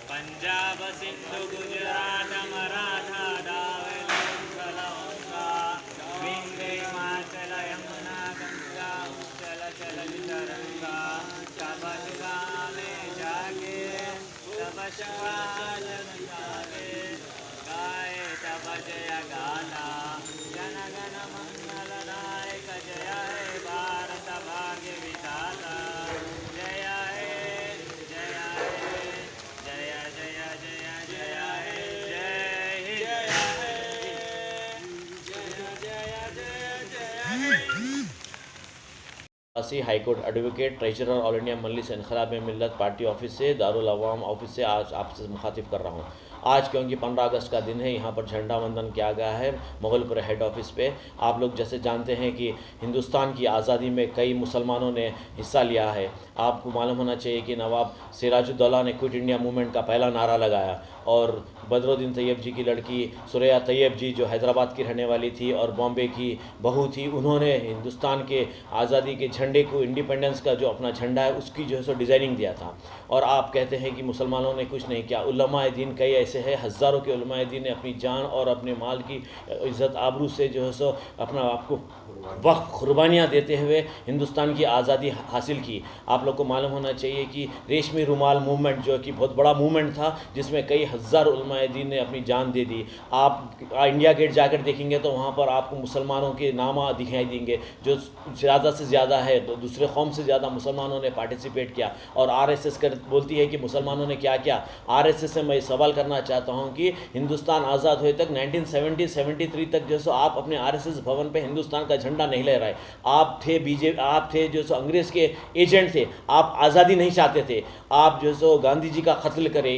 पंजाब सिंधु गुजरात मराठा द्राविड़ उत्कल विंध्य हिमाचल यमुना गंगा उच्चल चल तरंगा तब गाने जागे तब जन जागे गाए तब जय गाथा जन गण मंगल नायक जय हे भारत भाग्य विधाता जय हे जय हे जय जय जय जय हे जय high court advocate treasurer All India Majlis Inquilab Millat Party office से दारुल अवाम ऑफिस से आज आपसे मुखातिब कर रहा हूँ। आज क्योंकि 15 अगस्त का दिन है, यहाँ पर झंडा वंदन किया गया है मुग़लपुर हेड ऑफिस पे। आप लोग जैसे जानते हैं कि हिंदुस्तान की आज़ादी में कई मुसलमानों ने हिस्सा लिया है। आपको मालूम होना चाहिए कि नवाब सिराजुद्दौला ने क्विट इंडिया मूवमेंट का पहला नारा लगाया और बदरुद्दीन तैयब जी की लड़की सुरैया तैयब जी जो हैदराबाद की रहने वाली थी और बॉम्बे की बहू थी, उन्होंने हिंदुस्तान के आज़ादी के झंडे को, इंडिपेंडेंस का जो अपना झंडा है उसकी जो है सो डिज़ाइनिंग दिया था। और आप कहते हैं कि मुसलमानों ने कुछ नहीं किया। उलमाए दीन कई ऐसे हैं, हज़ारों के उलमाए दीन ने अपनी जान और अपने माल की इज़्ज़त आबरू से जो है सो अपना आपको वक्त कुर्बानियाँ देते हुए हिंदुस्तान की आज़ादी हासिल की। आप लोग को मालूम होना चाहिए कि रेशमी रुमाल मूवमेंट जो कि बहुत बड़ा मूवमेंट था, जिसमें कई हज़ार उलमाए दीन ने अपनी जान दे दी। आप इंडिया गेट जाकर देखेंगे तो वहाँ पर आपको मुसलमानों के नामा दिखाई देंगे जो ज़्यादा से ज़्यादा है, तो दूसरे कौम से ज़्यादा मुसलमानों ने पार्टिसिपेट किया। और आरएसएस बोलती है कि मुसलमानों ने क्या किया। आरएसएस से मैं सवाल करना चाहता हूँ कि हिंदुस्तान आज़ाद हुए तक 1970-73 तक जो सो आप अपने आरएसएस भवन पे हिंदुस्तान का झंडा नहीं लहराए। आप थे जो सो अंग्रेज़ के एजेंट थे। आप आज़ादी नहीं चाहते थे। आप जो सो गांधी जी का कत्ल करें,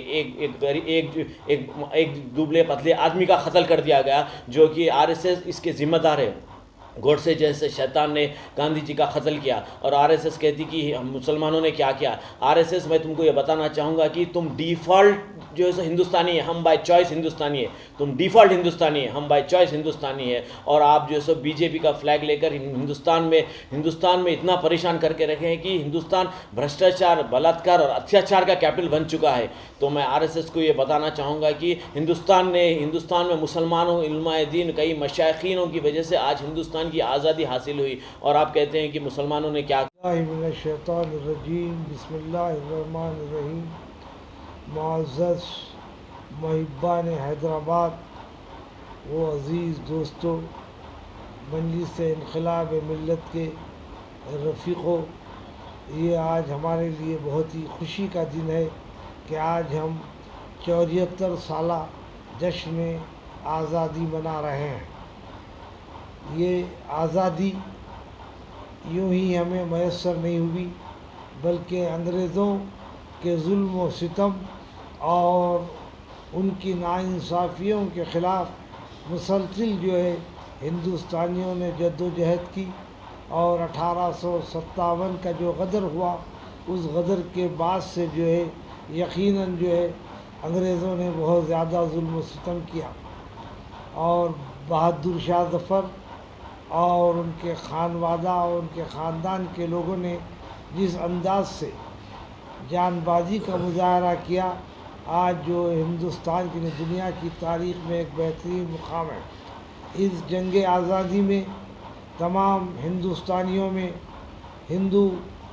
एक दुबले पतले आदमी का कत्ल कर दिया गया जो कि आरएसएस इसके ज़िम्मेदार है। गोडसे जैसे शैतान ने गांधी जी का कत्ल किया और आरएसएस कहती कि मुसलमानों ने क्या किया। आरएसएस मैं तुमको ये बताना चाहूँगा कि तुम डिफ़ॉल्ट जो है हिंदुस्तानी है, हम बाय चॉइस हिंदुस्तानी है। तुम डिफ़ॉल्ट हिंदुस्तानी है, हम बाय चॉइस हिंदुस्तानी है। और आप जो है सो बीजेपी का फ्लैग लेकर हिंदुस्तान में इतना परेशान करके रखे हैं कि हिंदुस्तान भ्रष्टाचार, बलात्कार और अत्याचार का कैपिटल बन चुका है। तो मैं आरएसएस को ये बताना चाहूँगा कि हिंदुस्तान में मुसलमानों, इल्माए दीन, कई मशाइखीनों की वजह से आज हिंदुस्तान की आज़ादी हासिल हुई। और आप कहते हैं कि मुसलमानों ने क्या। बिस्मिल्लाहिर्रहमानिर्रहीम। मुअज़्ज़ज़ मुहिब्बान हैदराबाद, वो अज़ीज़ दोस्तों, मजलिस इनक़िलाब मिल्लत के रफ़ीक़ों, ये आज हमारे लिए बहुत ही खुशी का दिन है कि आज हम 74 साला जश्न आज़ादी मना रहे हैं। ये आज़ादी यूं ही हमें मैसर नहीं हुई, बल्कि अंग्रेज़ों के जुल्म व सितम और उनकी नाइंसाफ़ियों के ख़िलाफ़ मुसलसिल जो है हिंदुस्तानियों ने जद्दोजहद की। और 1857 का जो गदर हुआ, उस गदर के बाद से जो है यकीनन जो है अंग्रेज़ों ने बहुत ज़्यादा जुल्म व सितम किया। और बहादुर शाह ज़फ़र और उनके खानवादा और उनके ख़ानदान के लोगों ने जिस अंदाज से जानबाजी का मुजाहरा किया, आज जो हिंदुस्तान की दुनिया की तारीख़ में एक बेहतरीन मुकाम है। इस जंग आज़ादी में तमाम हिंदुस्तानियों में हिंदू,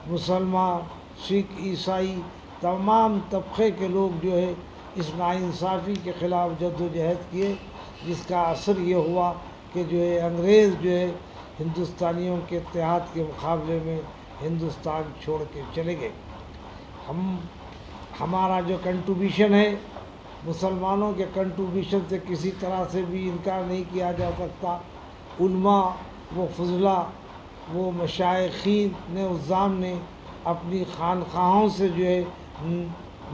मुसलमान, सिख, ईसाई, तमाम तबक़े के लोग जो है इस नाइंसाफ़ी के ख़िलाफ़ जद्दोजहद किए, जिसका असर ये हुआ कि जो है अंग्रेज़ जो है हिंदुस्तानियों के इत्तेहाद के मुकाबले में हिंदुस्तान छोड़ के चले गए। हमारा जो कंट्रीब्यूशन है, मुसलमानों के कंट्रीब्यूशन से किसी तरह से भी इनकार नहीं किया जा सकता। उलमा व फज़ला वो मशाइखीन ने उज़्ज़ाम ने अपनी खानक़ाहों से जो है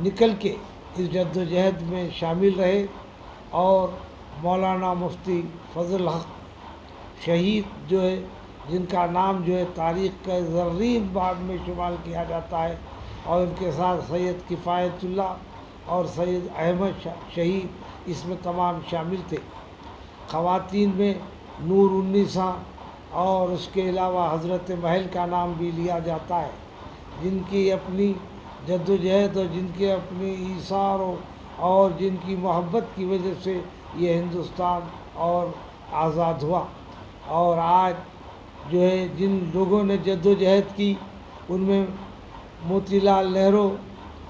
निकल के इस जद्दोजहद में शामिल रहे। और मौलाना मुफ्ती फ़ज़ल हक़ شہید جو ہے جن کا نام جو ہے تاریخ کا زرین باب میں شمار کیا جاتا ہے، اور ان کے ساتھ سید کفایت اللہ اور سید احمد شہید اس میں تمام شامل تھے۔ خواتین میں نور النساء اور اس کے علاوہ حضرت محل کا نام بھی لیا جاتا ہے، جن کی اپنی جد و جہد اور جن کے اپنے ایثار اور جن کی محبت کی وجہ سے یہ ہندوستان اور آزاد ہوا۔ اور آج جو ہے جن لوگوں نے جد و جہد کی ان میں موتی لال نہرو،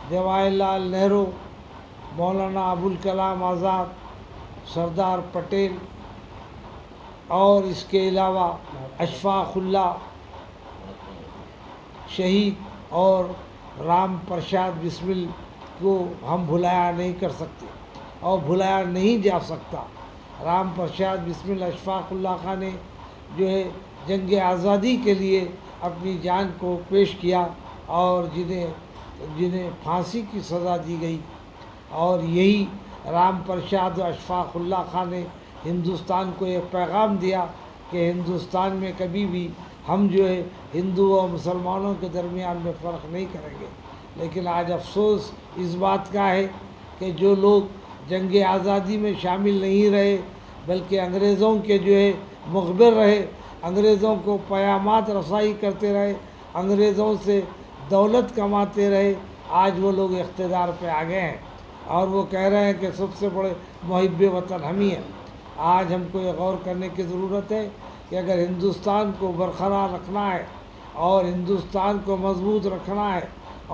جواہر لال نہرو، مولانا ابوالکلام آزاد، سردار پٹیل اور اس کے علاوہ اشفاق اللہ شہید اور رام پرساد بسمل کو ہم بھلایا نہیں کر سکتے اور بھلایا نہیں جا سکتا۔ رام پرساد بسمل اشفاق اللہ خان نے جو ہے جنگ آزادی کے لیے اپنی جان کو پیش کیا اور جنہیں پھانسی کی سزا دی گئی، اور یہی رام پرساد و اشفاق اللہ خان نے ہندوستان کو ایک پیغام دیا کہ ہندوستان میں کبھی بھی ہم جو ہے ہندو اور مسلمانوں کے درمیان میں فرق نہیں کریں گے۔ لیکن آج افسوس اس بات کا ہے کہ جو لوگ جنگ آزادی میں شامل نہیں رہے بلکہ انگریزوں کے جو ہے مخبر رہے، انگریزوں کو پیامات رسائی کرتے رہے، انگریزوں سے دولت کماتے رہے، آج وہ لوگ اقتدار پہ آ گئے ہیں اور وہ کہہ رہے ہیں کہ سب سے بڑے محب وطن ہم ہی ہیں۔ آج ہم کو یہ غور کرنے کی ضرورت ہے کہ اگر ہندوستان کو برقرار رکھنا ہے اور ہندوستان کو مضبوط رکھنا ہے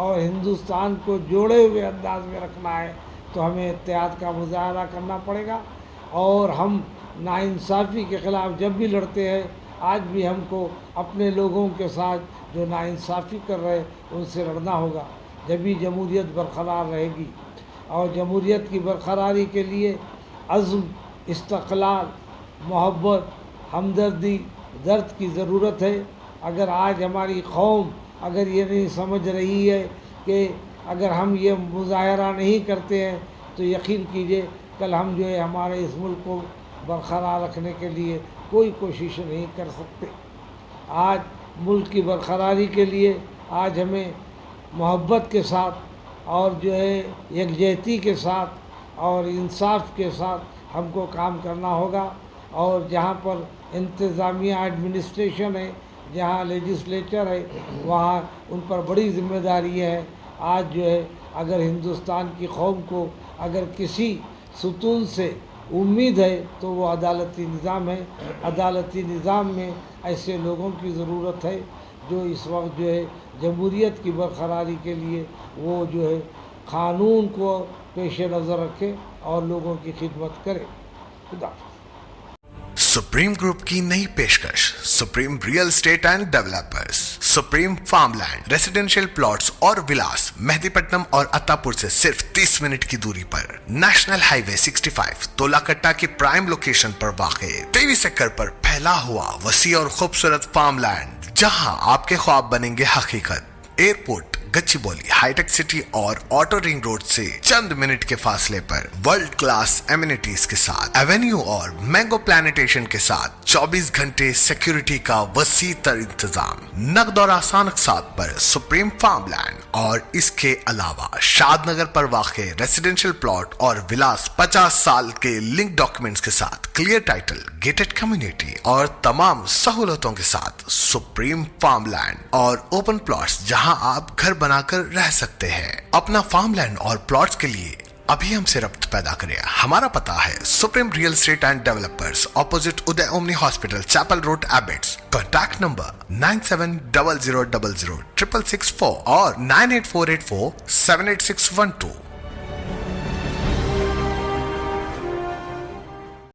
اور ہندوستان کو جوڑے ہوئے انداز میں رکھنا ہے تو ہمیں اتحاد کا مظاہرہ کرنا پڑے گا، اور ہم ناانصافی کے خلاف جب بھی لڑتے ہیں آج بھی ہم کو اپنے لوگوں کے ساتھ جو ناانصافی کر رہے ان سے لڑنا ہوگا، جبھی جمہوریت برقرار رہے گی۔ اور جمہوریت کی برقراری کے لیے عزم، استقلال، محبت، ہمدردی، درد کی ضرورت ہے۔ اگر آج ہماری قوم اگر یہ نہیں سمجھ رہی ہے کہ اگر ہم یہ مظاہرہ نہیں کرتے ہیں تو یقین کیجئے کل ہم جو ہے ہمارے اس ملک کو برقرار رکھنے کے لیے کوئی کوشش نہیں کر سکتے۔ آج ملک کی برقراری کے لیے آج ہمیں محبت کے ساتھ اور جو ہے یکجہتی کے ساتھ اور انصاف کے ساتھ ہم کو کام کرنا ہوگا، اور جہاں پر انتظامیہ ایڈمنسٹریشن ہے، جہاں لیجسلیچر ہے، وہاں ان پر بڑی ذمہ داری ہے۔ آج جو ہے اگر ہندوستان کی قوم کو اگر کسی ستون سے امید ہے تو وہ عدالتی نظام ہے۔ عدالتی نظام میں ایسے لوگوں کی ضرورت ہے جو اس وقت جو ہے جمہوریت کی برقراری کے لیے وہ جو ہے قانون کو پیش نظر رکھے اور لوگوں کی خدمت کرے۔ خدا حافظ۔ سپریم گروپ کی نئی پیشکش، supreme real estate and developers, supreme farm land, residential plots اور ولاس، مہدی پٹنم اور عطا پور سے صرف 30 منٹ کی دوری پر، نیشنل ہائی وے 65 تولاکٹا کی پرائم لوکیشن پر واقع 23 ایکڑ پر پھیلا ہوا وسیع اور خوبصورت فارم لینڈ، جہاں آپ کے خواب بنیں گے حقیقت۔ ایئرپورٹ، گچی بولی، ہائی ٹیک سٹی اور آٹو رنگ روڈ سے چند منٹ کے فاصلے پر، ورلڈ کلاس ایمینٹیز کے ساتھ، ایونیو اور مینگو پلانٹیشن کے ساتھ 24 گھنٹے سیکیورٹی کا وسیع تر انتظام، نقد اور آسان اقساط پر سپریم فارم لینڈ، اور اس کے علاوہ شاد نگر پر واقع ریزیڈینشیل پلاٹ اور ولاس 50 سال کے لنک ڈاکیومنٹس کے ساتھ، کلیئر ٹائٹل، گیٹڈ کمیونٹی اور تمام سہولتوں کے ساتھ سپریم فارم لینڈ اور اوپن پلاٹس، جہاں آپ گھر بنا کر رہ سکتے ہیں۔ اپنا فارم لینڈ اور پلاٹس کے لیے ابھی ہم سے ربط پیدا کریں۔ ہمارا پتہ ہے Supreme real estate and Developers, opposite Uday Omni Hospital, Chapel Road, Abids. Contact number 9700006664 اور 98484786112۔